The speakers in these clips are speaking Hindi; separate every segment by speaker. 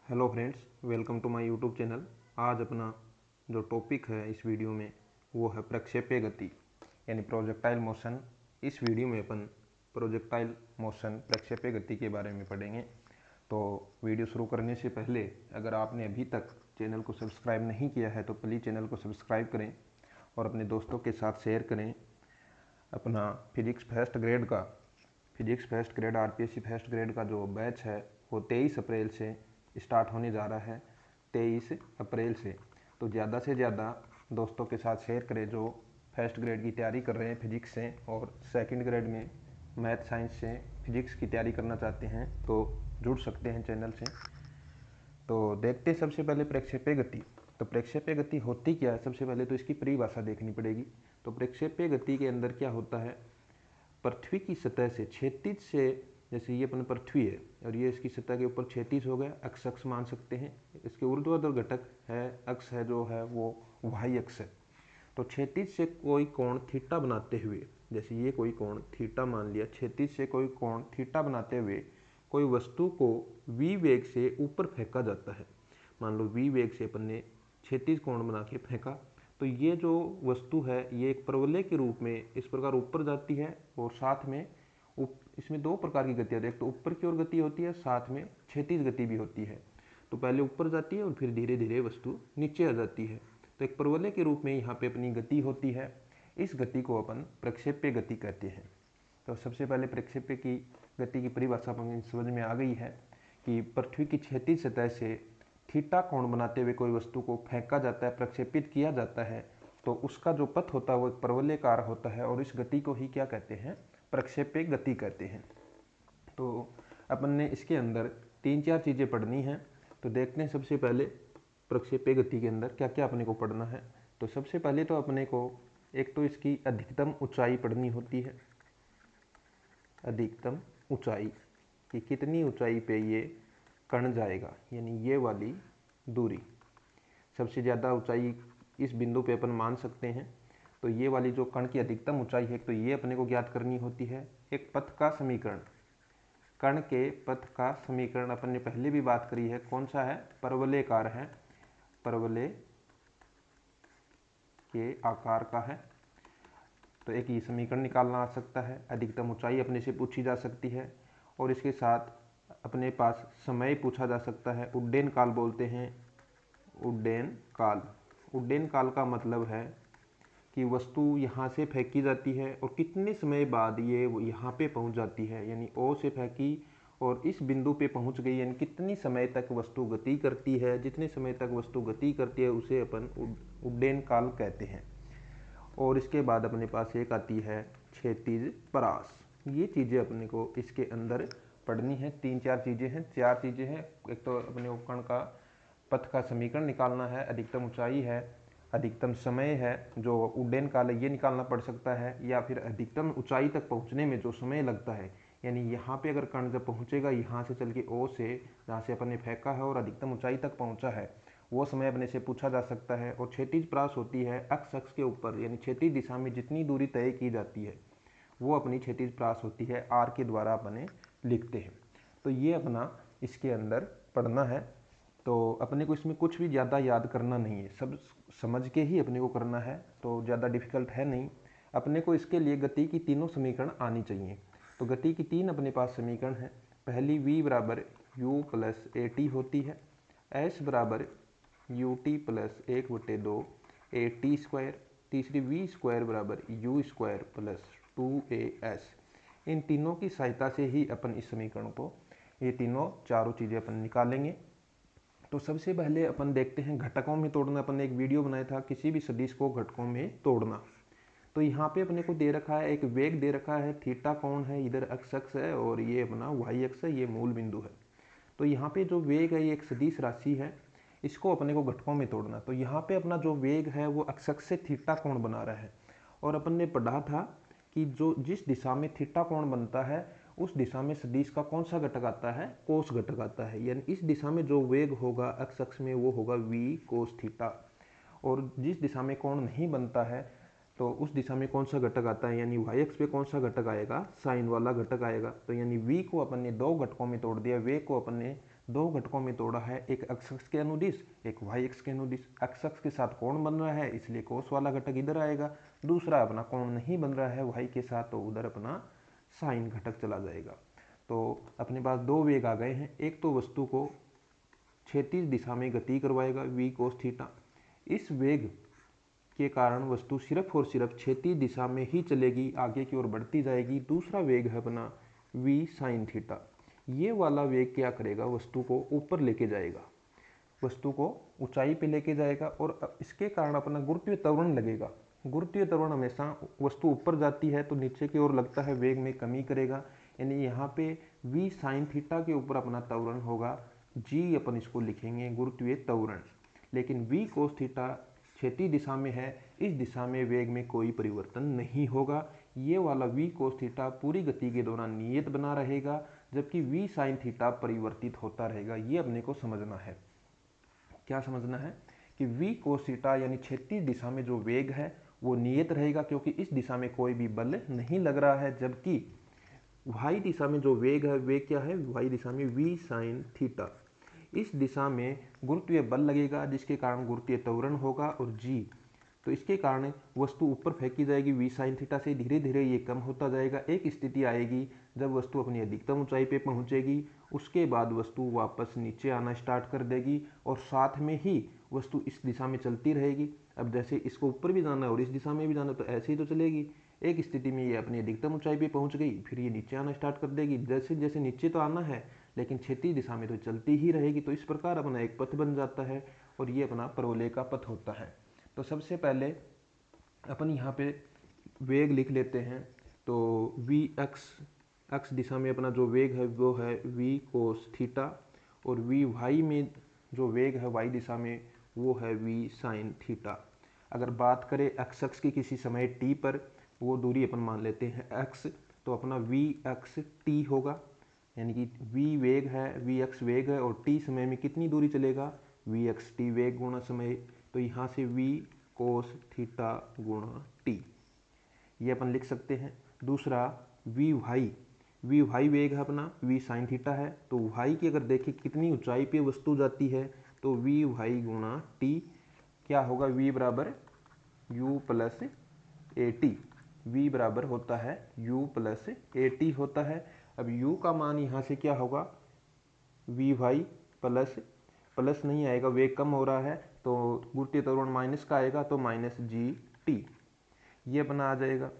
Speaker 1: Hello friends, welcome to my YouTube channel. आज अपना जो टॉपिक है इस वीडियो में वो है प्रक्षेपीय गति यानी प्रोजेक्टाइल मोशन। इस वीडियो में अपन प्रोजेक्टाइल मोशन प्रक्षेपीय गति के बारे में पढ़ेंगे। तो वीडियो शुरू करने से पहले अगर आपने अभी तक चैनल को सब्सक्राइब नहीं किया है तो प्लीज़ चैनल को सब्सक्राइब करें और अपने दोस्तों के साथ शेयर करें। अपना physics first grade RPSC first grade का जो बैच है वो 23 अप्रैल से स्टार्ट होने जा रहा है। 23 अप्रैल से तो ज़्यादा से ज़्यादा दोस्तों के साथ शेयर करें जो फर्स्ट ग्रेड की तैयारी कर रहे हैं फिजिक्स से और सेकंड ग्रेड में मैथ साइंस से फिजिक्स की तैयारी करना चाहते हैं तो जुड़ सकते हैं चैनल से। तो देखते हैं सबसे पहले प्रक्षेपीय गति। तो प्रक्षेपीय गति होती क्या है, सबसे पहले तो इसकी परिभाषा देखनी पड़ेगी। तो प्रक्षेपीय गति के अंदर क्या होता है, पृथ्वी की सतह से क्षैतिज से, जैसे ये अपन पृथ्वी है और ये इसकी सतह के ऊपर क्षैतिज हो गया, अक्ष मान सकते हैं। इसके ऊर्ध्वाधर घटक है, अक्ष है जो है वो वाही अक्ष है। तो क्षैतिज से कोई कोण थीटा बनाते हुए, जैसे ये कोई कोण थीटा मान लिया, क्षैतिज से कोई कोण थीटा बनाते हुए कोई वस्तु को v वेग से ऊपर फेंका जाता है। मान लो v वेग से अपन ने क्षैतिज कोण बना के फेंका, तो ये जो वस्तु है ये एक परवलय के रूप में इस प्रकार ऊपर जाती है और साथ में इसमें दो प्रकार की गति होती है, एक तो ऊपर की ओर गति होती है, साथ में क्षैतिज गति भी होती है। तो पहले ऊपर जाती है और फिर धीरे धीरे वस्तु नीचे आ जाती है। तो एक परवलय के रूप में यहाँ पे अपनी गति होती है। इस गति को अपन प्रक्षेपीय गति कहते हैं। तो सबसे पहले प्रक्षेपीय की गति की परिभाषा अपन समझ में आ गई है कि पृथ्वी की क्षैतिज सतह से थीटा कोण बनाते हुए कोई वस्तु को फेंका जाता है, प्रक्षेपित किया जाता है, तो उसका जो पथ होता है वो एक परवलयकार होता है और इस गति को ही क्या कहते हैं, प्रक्षेपीय गति कहते हैं। तो अपन ने इसके अंदर 3-4 चीज़ें पढ़नी हैं। तो देखते हैं सबसे पहले प्रक्षेपीय गति के अंदर क्या क्या अपने को पढ़ना है। तो सबसे पहले तो अपने को एक तो इसकी अधिकतम ऊंचाई पढ़नी होती है। अधिकतम ऊंचाई कि कितनी ऊंचाई पे ये कण जाएगा, यानी ये वाली दूरी। सबसे ज़्यादा ऊंचाई इस बिंदु पे अपन मान सकते हैं। तो ये वाली जो कण की अधिकतम ऊंचाई है तो ये अपने को ज्ञात करनी होती है। एक पथ का समीकरण, कण के पथ का समीकरण अपन ने पहले भी बात करी है, कौन सा है, परवलयकार है, परवलय के आकार का है। तो एक ये समीकरण निकालना आ सकता है। अधिकतम ऊंचाई अपने से पूछी जा सकती है और इसके साथ अपने पास समय पूछा जा सकता है। उड्डयन काल बोलते हैं, उड्डयन काल। उड्डयन काल का मतलब है कि वस्तु यहाँ से फेंकी जाती है और कितने समय बाद ये यहाँ पे पहुँच जाती है, यानी ओ से फेंकी और इस बिंदु पे पहुँच गई, यानी कितनी समय तक वस्तु गति करती है। जितने समय तक वस्तु गति करती है उसे अपन उड्डयन काल कहते हैं। और इसके बाद अपने पास एक आती है क्षैतिज परास। ये चीज़ें अपने को इसके अंदर पढ़नी है। 3-4 चीज़ें हैं, 4 चीज़ें हैं। एक तो अपने उपकरण का पथ का समीकरण निकालना है, अधिकतम ऊंचाई है, अधिकतम समय है जो उड्डयन काल है ये निकालना पड़ सकता है, या फिर अधिकतम ऊंचाई तक पहुंचने में जो समय लगता है, यानी यहाँ पे अगर कण जब पहुंचेगा यहाँ से चल के ओ से, जहाँ से अपन ने फेंका है और अधिकतम ऊंचाई तक पहुंचा है, वो समय अपने से पूछा जा सकता है। और क्षैतिज परास होती है अक्ष के ऊपर, यानी क्षैतिज दिशा में जितनी दूरी तय की जाती है वो अपनी क्षैतिज परास होती है, आर के द्वारा अपने लिखते हैं। तो ये अपना इसके अंदर पढ़ना है। तो अपने को इसमें कुछ भी ज़्यादा याद करना नहीं है, सब समझ के ही अपने को करना है, तो ज़्यादा डिफिकल्ट है नहीं। अपने को इसके लिए गति की तीनों समीकरण आनी चाहिए। तो गति की 3 अपने पास समीकरण है। पहली v बराबर u प्लस ए टी होती है, s बराबर U T plus 1/2 A T square, तीसरी v स्क्वायर बराबर यू स्क्वायर प्लस 2as। इन तीनों की सहायता से ही अपन इस समीकरण को, ये तीनों चारों चीज़ें अपन निकालेंगे। तो सबसे पहले अपन देखते हैं घटकों में तोड़ना। अपन ने एक वीडियो बनाया था किसी भी सदिश को घटकों में तोड़ना। तो यहाँ पे अपने को दे रखा है, एक वेग दे रखा है, थीटा कोण है, इधर अक्ष है और ये अपना वाई अक्ष है, ये मूल बिंदु है। तो यहाँ पे जो वेग है ये एक सदिश राशि है, इसको अपने को घटकों में तोड़ना। तो यहाँ पे अपना जो वेग है वो अक्ष से थीटा कोण बना रहा है और अपन ने पढ़ा था कि जो जिस दिशा में थीटा कोण बनता है उस दिशा में सदिश का कौन सा घटक आता है, कोस घटक आता है। यानी इस दिशा में जो वेग होगा अक्ष में वो होगा v कोस थीटा, और जिस दिशा में कोण नहीं बनता है तो उस दिशा में कौन सा घटक आता है, यानी वाई अक्ष पे कौन सा घटक आएगा, साइन वाला घटक आएगा। तो यानी v को अपन ने 2 घटकों में तोड़ दिया, वेग को अपन ने दो घटकों में तोड़ा है, एक एक्स अक्ष के अनुदिश, एक वाई अक्ष के अनुदिश। एक्स अक्ष के साथ कोण बन रहा है इसलिए कोस वाला घटक इधर आएगा, दूसरा अपना कोण नहीं बन रहा है वाई के साथ तो उधर अपना साइन घटक चला जाएगा। तो अपने पास दो वेग आ गए हैं, एक तो वस्तु को क्षैतिज दिशा में गति करवाएगा वी कोस थीटा, इस वेग के कारण वस्तु सिर्फ और सिर्फ क्षैतिज दिशा में ही चलेगी, आगे की ओर बढ़ती जाएगी। दूसरा वेग है अपना वी साइन थीटा, ये वाला वेग क्या करेगा, वस्तु को ऊपर लेके जाएगा, वस्तु को ऊंचाई पे लेके जाएगा और इसके कारण अपना गुरुत्वीय त्वरण लगेगा। गुरुत्वीय त्वरण हमेशा वस्तु ऊपर जाती है तो नीचे की ओर लगता है, वेग में कमी करेगा, यानी यहाँ पे वी साइन थीटा के ऊपर अपना त्वरण होगा जी, अपन इसको लिखेंगे गुरुत्वीय त्वरण। लेकिन वी कोस थीटा क्षैतिज दिशा में है, इस दिशा में वेग में कोई परिवर्तन नहीं होगा। ये वाला वी कोस थीटा पूरी गति के दौरान नियत बना रहेगा, जबकि वी साइन थीटा परिवर्तित होता रहेगा। ये अपने को समझना है। क्या समझना है कि वी कोस थीटा यानी क्षैतिज दिशा में जो वेग है वो नियत रहेगा, क्योंकि इस दिशा में कोई भी बल नहीं लग रहा है। जबकि वाई दिशा में जो वेग है, वेग क्या है, वाई दिशा में वी साइन थीटा, इस दिशा में गुरुत्वीय बल लगेगा जिसके कारण गुरुत्वीय त्वरण होगा और जी, तो इसके कारण वस्तु ऊपर फेंकी जाएगी वी साइन थीटा से, धीरे धीरे ये कम होता जाएगा। एक स्थिति आएगी जब वस्तु अपनी अधिकतम ऊंचाई पे पहुंचेगी, उसके बाद वस्तु वापस नीचे आना स्टार्ट कर देगी और साथ में ही वस्तु इस दिशा में चलती रहेगी। अब जैसे इसको ऊपर भी जाना है और इस दिशा में भी जाना है तो ऐसे ही तो चलेगी। एक स्थिति में ये अपनी अधिकतम ऊंचाई पे पहुंच गई, फिर ये नीचे आना स्टार्ट कर देगी। जैसे जैसे नीचे तो आना है लेकिन क्षैतिज दिशा में तो चलती ही रहेगी। तो इस प्रकार अपना एक पथ बन जाता है और ये अपना परवलय का पथ होता है। तो सबसे पहले अपन यहाँ पे वेग लिख लेते हैं। तो वी एक्स दिशा में अपना जो वेग है वो है वी कोस थीटा, और वी वाई में जो वेग है वाई दिशा में वो है वी साइन थीटा। अगर बात करें एक्स अक्ष की किसी समय टी पर, वो दूरी अपन मान लेते हैं एक्स, तो अपना वी एक्स टी होगा, यानी कि वी वेग है, वी एक्स वेग है और टी समय में कितनी दूरी चलेगा, वी एक्स टी वेग गुणा समय। तो यहाँ से वी कोस थीटा गुणा टी, ये अपन लिख सकते हैं। दूसरा वी वाई वेग है अपना, वी साइन थीटा है, तो वाई की अगर देखें कितनी ऊंचाई पे वस्तु जाती है तो वी वाई गुणा टी क्या होगा, वी बराबर u plus a t, v बराबर होता है यू प्लस ए टी होता है। अब u का मान यहाँ से क्या होगा, वी वाई प्लस नहीं आएगा, वेग कम हो रहा है तो गुरुत्वीय त्वरण माइनस का आएगा तो माइनस जी टी, ये अपना आ जाएगा।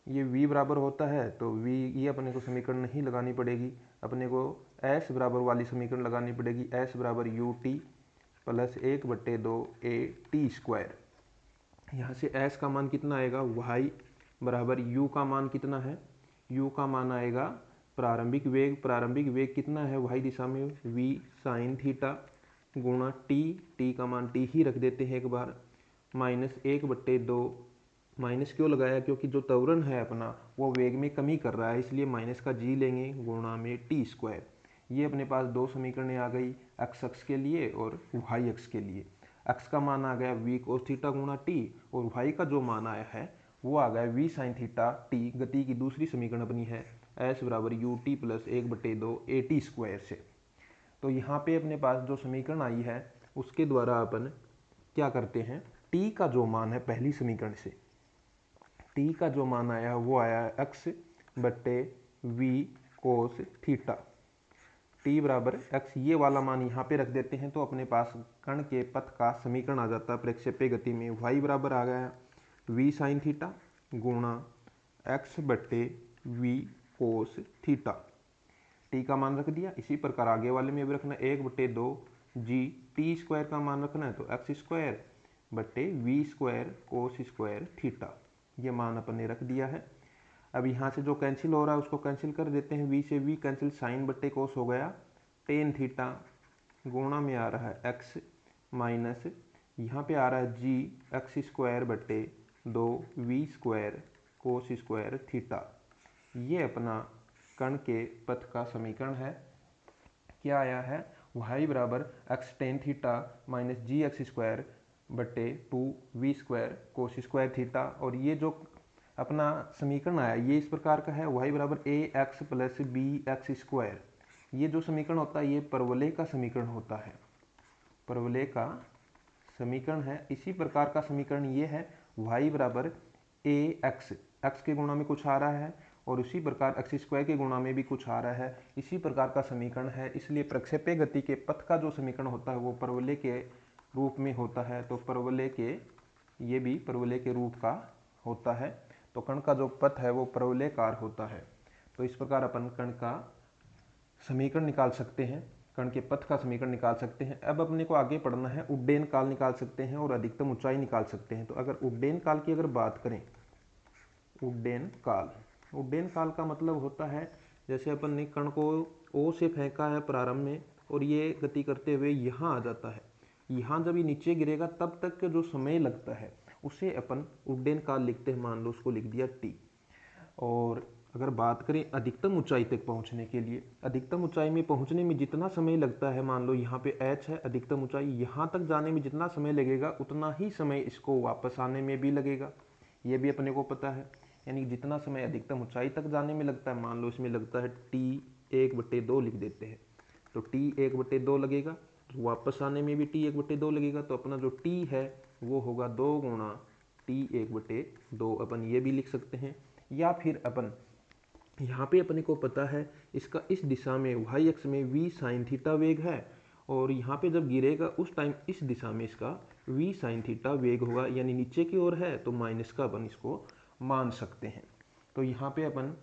Speaker 1: ये v बराबर होता है तो v, ये अपने को समीकरण नहीं लगानी पड़ेगी, अपने को s बराबर वाली समीकरण लगानी पड़ेगी। s बराबर U T plus 1/2 A T square. यहाँ से s का मान कितना आएगा, y बराबर u का मान कितना है, u का मान आएगा प्रारंभिक वेग कितना है y दिशा में, v साइन थीटा गुणा t का मान t ही रख देते हैं एक बार, माइनस 1/2, माइनस क्यों लगाया, क्योंकि जो त्वरण है अपना वो वेग में कमी कर रहा है इसलिए माइनस का जी लेंगे गुणा में टी स्क्वायर। ये अपने पास दो समीकरणें आ गई, एक्स अक्ष के लिए और वाई अक्ष के लिए। एक्स का मान आ गया वी कोस थीटा गुणा टी और वाई का जो मान आया है वो आ गया वी साइन थीटा टी। गति की दूसरी समीकरण अपनी है एस बराबर U T plus 1/2 A T square से। तो यहाँ पे अपने पास जो समीकरण आई है उसके द्वारा अपन क्या करते हैं, टी का जो मान है पहली समीकरण से, टी का जो मान आया वो आया एक्स बट्टे वी कोस थीटा, टी बराबर एक्स, ये वाला मान यहाँ पे रख देते हैं तो अपने पास कण के पथ का समीकरण आ जाता है प्रक्षेपी गति में। वाई बराबर आ गया वी साइन थीटा गुणा एक्स बट्टे वी कोस थीटा, टी का मान रख दिया। इसी प्रकार आगे वाले में भी रखना 1/2 जी टी स्क्वायर का मान रखना है तो एक्स स्क्वायर बट्टे v square cos square theta, ये मान अपन ने रख दिया है। अब यहाँ से जो कैंसिल हो रहा है उसको कैंसिल कर देते हैं, वी से वी कैंसिल, साइन बट्टे कोस हो गया टेन थीटा गुणा में आ रहा है एक्स माइनस यहाँ पे आ रहा है जी एक्स स्क्वायर बट्टे 2 v square cos square theta. ये अपना कण के पथ का समीकरण है। क्या आया है, y बराबर x tan theta minus g x square बट्टे 2 v square cos square theta. और ये जो अपना समीकरण आया ये इस प्रकार का है, y बराबर a x plus b x square, ये जो समीकरण होता है ये परवलय का समीकरण होता है, परवलय का समीकरण है। इसी प्रकार का समीकरण ये है y बराबर ए एक्स के गुणा में कुछ आ रहा है और उसी प्रकार एक्स स्क्वायर के गुणा में भी कुछ आ रहा है, इसी प्रकार का समीकरण है। इसलिए प्रक्षेपीय गति के पथ का जो समीकरण होता है वो परवलय के रूप में होता है। तो परवलय के ये भी परवलय के रूप का होता है। तो कण का जो पथ है वो परवलयकार होता है। तो इस प्रकार अपन कण का समीकरण निकाल सकते हैं, कण के पथ का समीकरण निकाल सकते हैं। अब अपने को आगे पढ़ना है, उड्डयन काल निकाल सकते हैं और अधिकतम ऊंचाई निकाल सकते हैं। तो अगर उड्डयन काल की अगर बात करें, उड्डयन काल का मतलब होता है जैसे अपन ने कण को ओ से फेंका है प्रारंभ में और ये गति करते हुए यहाँ आ जाता है, यहाँ जब ये नीचे गिरेगा तब तक के जो समय लगता है उसे अपन उड्डयन काल लिखते हैं। मान लो उसको लिख दिया टी। और अगर बात करें अधिकतम ऊंचाई तक पहुंचने के लिए, अधिकतम ऊंचाई में पहुंचने में जितना समय लगता है, मान लो यहाँ पे h है अधिकतम ऊंचाई, यहाँ तक जाने में जितना समय लगेगा उतना ही समय इसको वापस आने में भी लगेगा, ये भी अपने को पता है। यानी जितना समय अधिकतम ऊंचाई तक जाने में लगता है, मान लो इसमें लगता है t1/2 लिख देते हैं, तो t1/2 लगेगा, तो वापस आने में भी t1/2 लगेगा। तो अपना जो t है वो होगा 2 गुणा t1/2, अपन ये भी लिख सकते हैं। या फिर अपन यहाँ पे अपने को पता है इसका इस दिशा में y अक्ष में v साइन थीटा वेग है और यहाँ पे जब गिरेगा उस टाइम इस दिशा में इसका v साइन थीटा वेग होगा, यानी नीचे की ओर है तो माइनस का अपन इसको मान सकते हैं। तो यहाँ पे अपन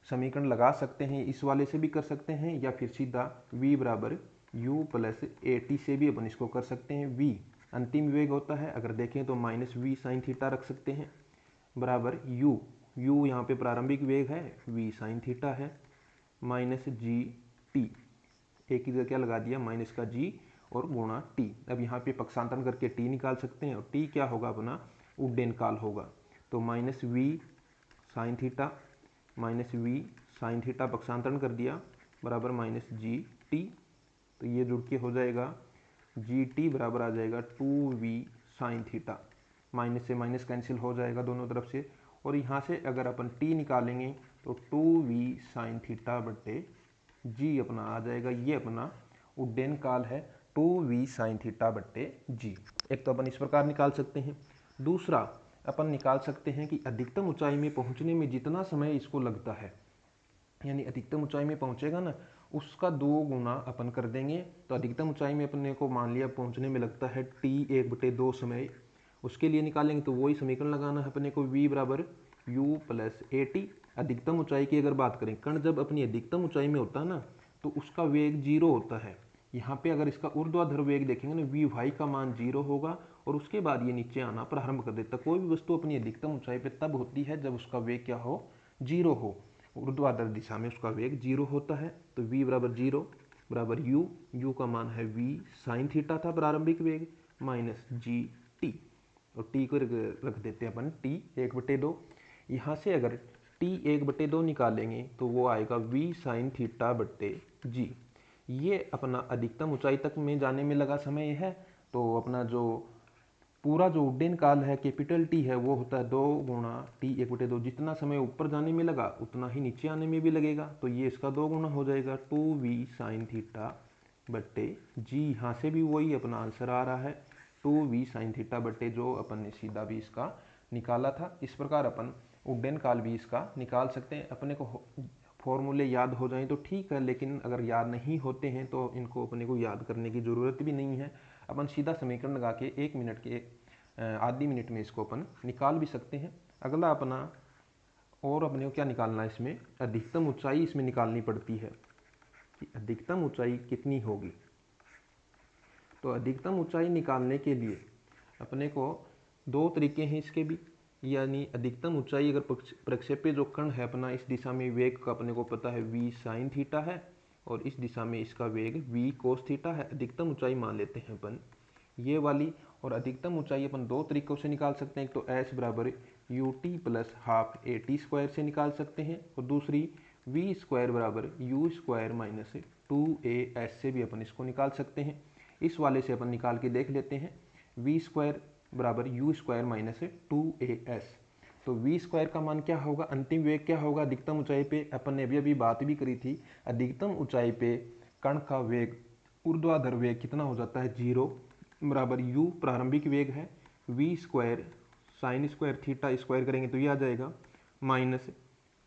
Speaker 1: समीकरण लगा सकते हैं, इस वाले से भी कर सकते हैं या फिर सीधा v बराबर u प्लस at से भी अपन इसको कर सकते हैं। v अंतिम वेग होता है, अगर देखें तो माइनस v साइन थीटा रख सकते हैं बराबर u यहाँ पे प्रारंभिक वेग है, v साइन थीटा है, माइनस जी टी, एक की जगह क्या लगा दिया माइनस का g और गुणा t। अब यहाँ पे पक्षांतरण करके t निकाल सकते हैं और t क्या होगा अपना उड्डयन काल होगा। तो minus v sine theta minus v sine theta पक्षांतरण कर दिया बराबर माइनस जी टी, तो ये जुड़ के हो जाएगा जी टी बराबर आ जाएगा 2v साइन थीटा, माइनस से माइनस कैंसिल हो जाएगा दोनों तरफ से, और यहाँ से अगर अपन t निकालेंगे तो 2v साइन थीटा बटे g अपना आ जाएगा। ये अपना उड्डयन काल है 2v साइन थीटा बटे g। एक तो अपन इस प्रकार निकाल सकते हैं। दूसरा अपन निकाल सकते हैं कि अधिकतम ऊंचाई में पहुंचने में जितना समय इसको लगता है, यानी अधिकतम ऊंचाई में पहुंचेगा ना उसका 2 गुना अपन कर देंगे। तो अधिकतम ऊंचाई में अपने को मान लिया पहुंचने में लगता है t1/2 समय, उसके लिए निकालेंगे तो वही समीकरण लगाना है अपने को v बराबर u प्लस at। अधिकतम ऊंचाई की अगर बात करें, कण जब अपनी अधिकतम ऊंचाई में होता है ना तो उसका वेग 0 होता है। यहाँ पे अगर इसका ऊर्ध्वाधर वेग देखेंगे ना vy का मान 0 होगा और उसके बाद ये नीचे आना प्रारंभ कर देता है। कोई भी वस्तु अपनी अधिकतम ऊंचाई पे तब होती है जब उसका वेग क्या हो 0 हो, ऊर्ध्वाधर दिशा में उसका वेग 0 होता है। तो v बराबर 0 बराबर u का मान है v साइन थीटा था प्रारंभिक वेग माइनस जी टी, और t को रख देते हैं अपन t1/2। यहाँ से अगर t1/2 निकालेंगे तो वो आएगा v साइन थीटा बट्टे जी। ये अपना अधिकतम ऊंचाई तक में जाने में लगा समय है। तो अपना जो पूरा जो उड्डयन काल है कैपिटल टी है वो होता है 2 गुणा t1/2, जितना समय ऊपर जाने में लगा उतना ही नीचे आने में भी लगेगा, तो ये इसका 2 गुना हो जाएगा 2v साइन थीटा बट्टे जी। यहाँ से भी वही अपना आंसर आ रहा है 2v साइन थीटा बट्टे जो अपन ने सीधा भी इसका निकाला था। इस प्रकार अपन उड्डयन काल भी इसका निकाल सकते हैं। अपने को फॉर्मूले याद हो जाएं तो ठीक है, लेकिन अगर याद नहीं होते हैं तो इनको अपने को याद करने की ज़रूरत भी नहीं है। अपन सीधा समीकरण लगा के 1 मिनट के आधी मिनट में इसको अपन निकाल भी सकते हैं। अगला अपना और अपने को क्या निकालना है, इसमें अधिकतम ऊंचाई इसमें निकालनी पड़ती है कि अधिकतम ऊंचाई कितनी होगी। तो अधिकतम ऊंचाई निकालने के लिए अपने को 2 तरीके हैं इसके भी, यानी अधिकतम ऊंचाई अगर प्रक्षेपी जो कण है अपना इस दिशा में वेग का अपने को पता है v साइन थीटा है और इस दिशा में इसका वेग v कोस थीटा है। अधिकतम ऊंचाई मान लेते हैं अपन ये वाली, और अधिकतम ऊंचाई अपन 2 तरीकों से निकाल सकते हैं। एक तो h बराबर ut plus half at square से निकाल सकते हैं और दूसरी v स्क्वायर बराबर u स्क्वायर माइनस 2as से भी अपन इसको निकाल सकते हैं। इस वाले से अपन निकाल के देख लेते हैं, v स्क्वायर बराबर u स्क्वायर माइनस 2as। तो v स्क्वायर का मान क्या होगा, अंतिम वेग क्या होगा अधिकतम ऊंचाई पे, अपन ने अभी बात भी करी थी, अधिकतम ऊंचाई पे कण का वेग ऊर्ध्वाधर वेग कितना हो जाता है, 0 बराबर u प्रारंभिक वेग है, v square sine square theta square करेंगे तो ये आ जाएगा माइनस,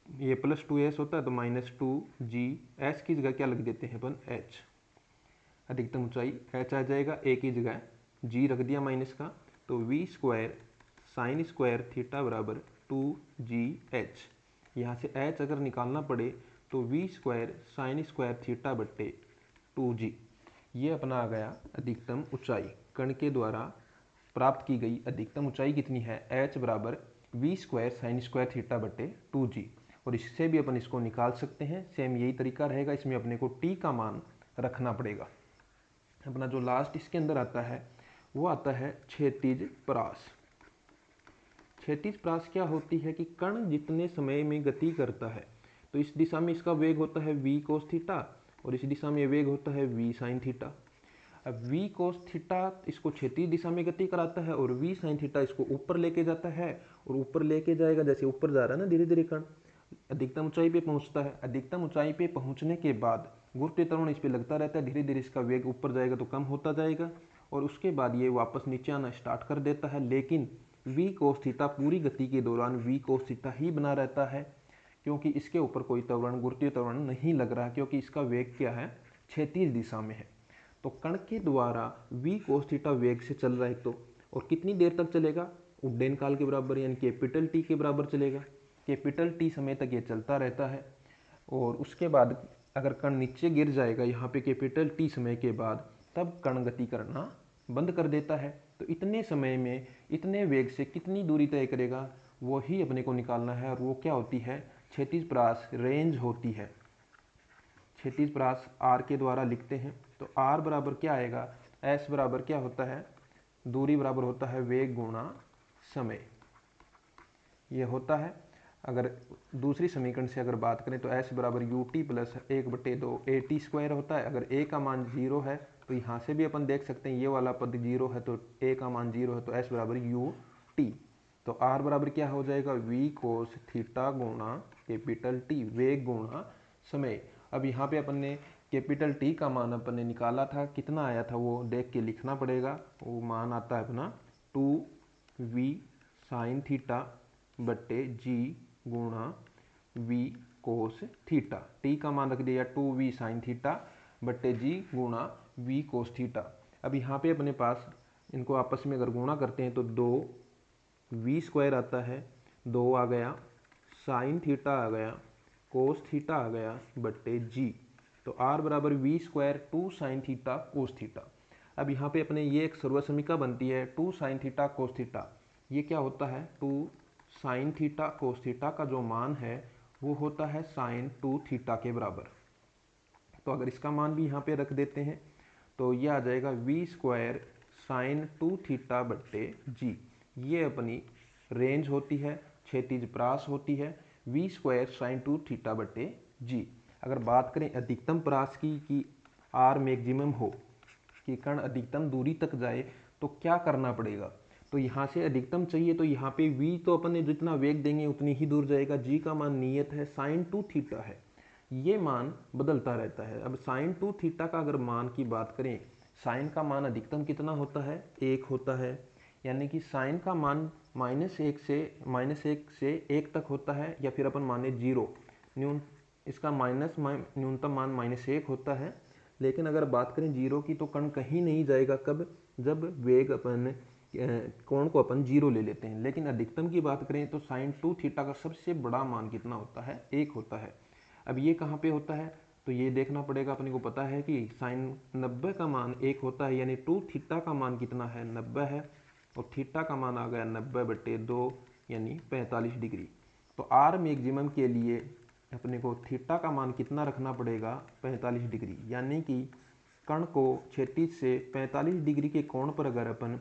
Speaker 1: ये प्लस 2s होता है तो माइनस 2g, s की जगह क्या लग देते हैं अपन h, अधिकतम ऊंचाई h आ जाएगा, a की जगह g रख दिया माइनस का, तो v square sine square theta बराबर 2gh, यहाँ से h अगर निकालना पड़े तो v square sine square theta बट्टे 2g, ये अपना आ गया अधिकतम ऊंचाई, कण के द्वारा प्राप्त की गई अधिकतम ऊंचाई कितनी है, h बराबर v square sine square theta बट्टे 2g, और इससे भी अपन इसको निकाल सकते हैं, सेम यही तरीका रहेगा, इसमें अपने को t का मान रखना पड़ेगा। अपना जो लास्ट इसके अंदर आता है वो आता है क्षैतिज परास। क्षैतिज परास क्या होती है कि कण जितने समय में गति करता है तो इस दिशा में इसका वेग होता है v कोस थीटा और इस दिशा में वेग होता है v साइन थीटा। अब v कोस थीटा इसको क्षैतिज दिशा में गति कराता है और v साइन थीटा इसको ऊपर लेके जाता है, और ऊपर लेके जाएगा, जैसे ऊपर जा रहा है ना धीरे धीरे कण, अधिकतम ऊंचाई पे पहुंचता है, अधिकतम ऊंचाई पे पहुंचने के बाद गुरुत्वीय त्वरण इस पे लगता रहता है, धीरे धीरे इसका वेग ऊपर जाएगा तो कम होता जाएगा और उसके बाद ये वापस नीचे आना स्टार्ट कर देता है, लेकिन v कोस थीटा पूरी गति के दौरान v कोस थीटा ही बना रहता है, क्योंकि इसके ऊपर कोई त्वरण गुरुत्वीय त्वरण नहीं लग रहा, क्योंकि इसका वेग क्या है, क्षैतिज दिशा में है। तो कण के द्वारा v कोस थीटा वेग से चल रहा है तो, और कितनी देर तक चलेगा, उड्डयन काल के बराबर यानी कैपिटल टी के बराबर चलेगा, कैपिटल टी समय तक ये चलता रहता है, और उसके बाद अगर कण नीचे गिर जाएगा यहाँ पे कैपिटल टी समय के बाद, तब कण गति करना बंद कर देता है। तो इतने समय में इतने वेग से कितनी दूरी तय करेगा वो ही अपने को निकालना है, और वो क्या होती है, क्षैतिज परास रेंज होती है। क्षैतिज परास r के द्वारा लिखते हैं, तो r बराबर क्या आएगा, s बराबर क्या होता है, दूरी बराबर होता है वेग गुणा समय, ये होता है। अगर दूसरी समीकरण से अगर बात करें तो s बराबर U T plus 1/2 A T square होता है। अगर a का मान 0 है तो यहाँ से भी अपन देख सकते हैं ये वाला पद 0 है, तो a का मान 0 है तो s बराबर यू टी, तो r बराबर क्या हो जाएगा, v कोस थीटा गुणा कैपिटल टी, वेग गुणा समय। अब यहाँ पे अपन ने कैपिटल टी का मान अपन ने निकाला था, कितना आया था वो देख के लिखना पड़ेगा, वो मान आता है अपना 2v साइन थीटा बट्टे जी गुणा v कोस थीटा, टी का मान रख दिया 2v साइन थीटा बट्टे जी गुणा v कोस थीटा। अब यहाँ पे अपने पास इनको आपस में अगर गुणा करते हैं तो 2v स्क्वायर आता है, 2 आ गया, साइन थीटा आ गया, कोस थीटा आ गया बट्टे जी, तो r बराबर v square 2 sine theta cos theta. अब यहाँ पे अपने ये एक सर्वसमीका बनती है 2 साइन थीटा कोस थीटा, ये क्या होता है, 2 साइन थीटा कोस थीटा का जो मान है वो होता है साइन 2 थीटा के बराबर। तो अगर इसका मान भी यहाँ पे रख देते हैं तो ये आ जाएगा v स्क्वायर साइन 2 थीटा बट्टे जी, ये अपनी रेंज होती है, क्षैतिज परास होती है, v स्क्वायर साइन 2 थीटा बट्टे जी। अगर बात करें अधिकतम परास की कि r मैक्सिमम हो, कि कण अधिकतम दूरी तक जाए, तो क्या करना पड़ेगा, तो यहाँ से अधिकतम चाहिए तो यहाँ पे v तो अपन ने जितना वेग देंगे उतनी ही दूर जाएगा, g का मान नियत है साइन 2 थीटा है, ये मान बदलता रहता है। अब साइन 2 थीटा का अगर मान की बात करें, साइन का मान अधिकतम कितना होता है, 1 होता है, यानी कि साइन का मान -1 से 1 तक होता है, या फिर अपन माने 0, इसका न्यूनतम मान -1 होता है। लेकिन अगर बात करें 0 की तो कण कहीं नहीं जाएगा, कब, जब वेग अपन कोण को अपन 0 ले लेते हैं। लेकिन अधिकतम की बात करें तो साइन 2 थीटा का सबसे बड़ा मान कितना होता है, 1 होता है। अब ये कहाँ पे होता है, तो ये देखना पड़ेगा, अपने को पता है कि साइन 90 का मान 1 होता है, यानी 2 थीटा का मान कितना है, 90 है, और थीटा का मान आ गया 90/2 यानी 45 डिग्री। तो आर मैक्सिमम के लिए अपने को थीटा का मान कितना रखना पड़ेगा, 45 डिग्री, यानी कि कण को क्षैतिज से 45 डिग्री के कोण पर अगर अपन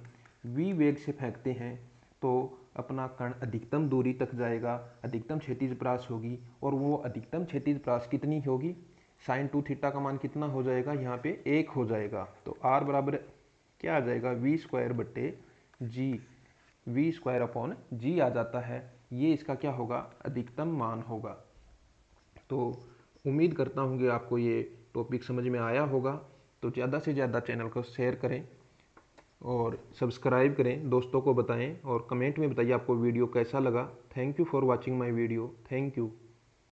Speaker 1: v वेग से फेंकते हैं तो अपना कण अधिकतम दूरी तक जाएगा, अधिकतम क्षैतिज परास होगी, और वो अधिकतम क्षैतिज परास कितनी होगी, साइन 2 थीटा का मान कितना हो जाएगा, यहाँ पे 1 हो जाएगा। तो r बराबर क्या आ जाएगा, v स्क्वायर बट्टे जी, v स्क्वायर अपॉन जी आ जाता है। ये इसका क्या होगा, अधिकतम मान होगा। तो उम्मीद करता हूँ कि आपको ये टॉपिक समझ में आया होगा। तो ज़्यादा से ज़्यादा चैनल को शेयर करें और सब्सक्राइब करें, दोस्तों को बताएं और कमेंट में बताइए आपको वीडियो कैसा लगा। Thank you for watching my video. Thank you.